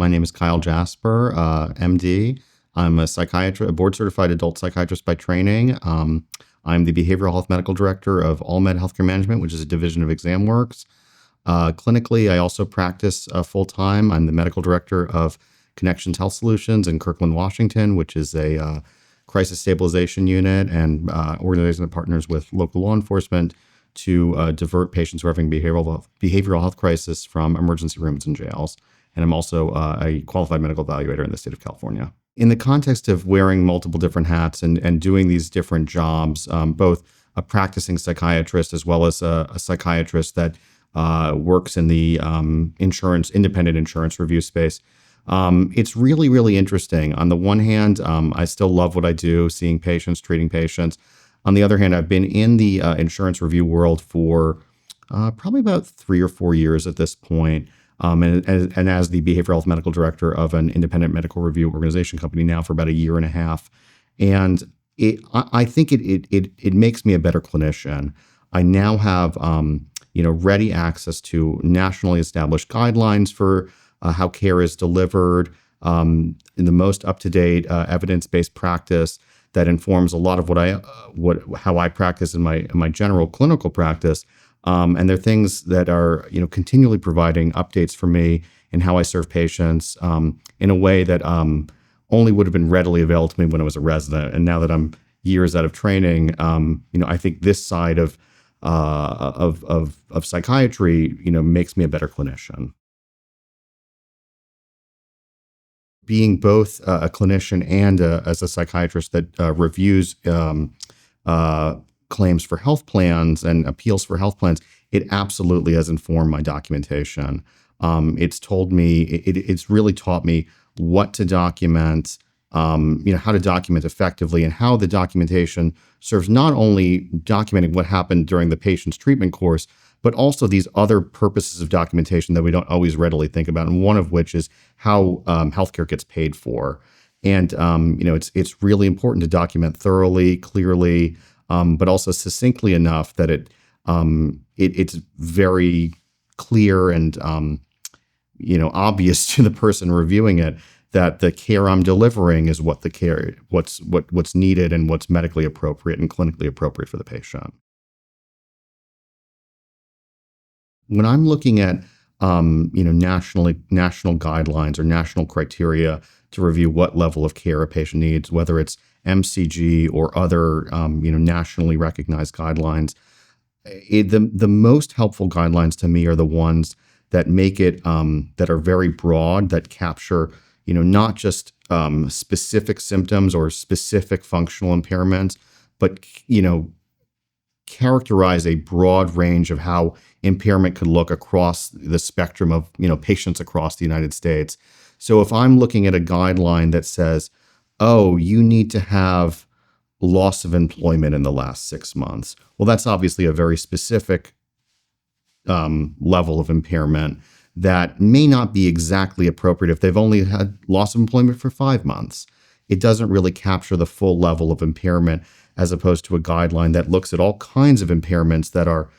My name is Kyle Jasper, MD. I'm a psychiatrist, a board-certified adult psychiatrist by training. I'm the behavioral health medical director of AllMed Healthcare Management, which is a division of ExamWorks. Clinically, I also practice full-time. I'm the medical director of Connections Health Solutions in Kirkland, Washington, which is a crisis stabilization unit and organization that partners with local law enforcement to divert patients who are having behavioral health crisis from emergency rooms and jails. And I'm also a qualified medical evaluator in the state of California. In the context of wearing multiple different hats and doing these different jobs, both a practicing psychiatrist as well as a psychiatrist that works in the independent insurance review space, it's really, really interesting. On the one hand, I still love what I do, seeing patients, treating patients. On the other hand, I've been in the insurance review world for probably about 3 or 4 years at this point. And as the behavioral health medical director of an independent medical review organization company now for about 1.5 years. And I think it makes me a better clinician. I now have ready access to nationally established guidelines for how care is delivered, in the most up-to-date evidence-based practice that informs a lot of how I practice in my general clinical practice. And they're things that are, continually providing updates for me in how I serve patients in a way that only would have been readily available to me when I was a resident. And now that I'm years out of training, I think this side of psychiatry, makes me a better clinician. Being both a clinician and as a psychiatrist that reviews claims for health plans and appeals for health plans, it absolutely has informed my documentation. It's really taught me what to document, how to document effectively, and how the documentation serves not only documenting what happened during the patient's treatment course, but also these other purposes of documentation that we don't always readily think about, and one of which is how healthcare gets paid for. And it's really important to document thoroughly, clearly, but also succinctly enough that it's very clear and obvious to the person reviewing it that the care I'm delivering is what's needed and what's medically appropriate and clinically appropriate for the patient. When I'm looking at national guidelines or national criteria to review what level of care a patient needs, whether it's MCG or other nationally recognized guidelines, the most helpful guidelines to me are the ones that make it that are very broad, that capture not just specific symptoms or specific functional impairments, but characterize a broad range of how impairment could look across the spectrum of patients across the United States. So if I'm looking at a guideline that says, oh, you need to have loss of employment in the last 6 months, well, that's obviously a very specific level of impairment that may not be exactly appropriate if they've only had loss of employment for 5 months. It doesn't really capture the full level of impairment, as opposed to a guideline that looks at all kinds of impairments that are,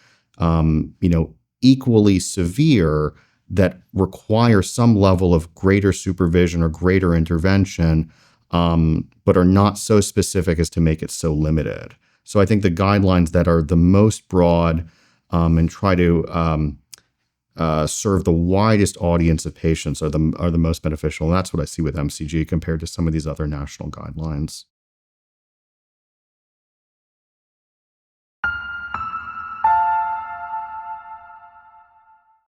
equally severe, that require some level of greater supervision or greater intervention, but are not so specific as to make it so limited. So I think the guidelines that are the most broad and try to serve the widest audience of patients are the most beneficial. And that's what I see with MCG compared to some of these other national guidelines.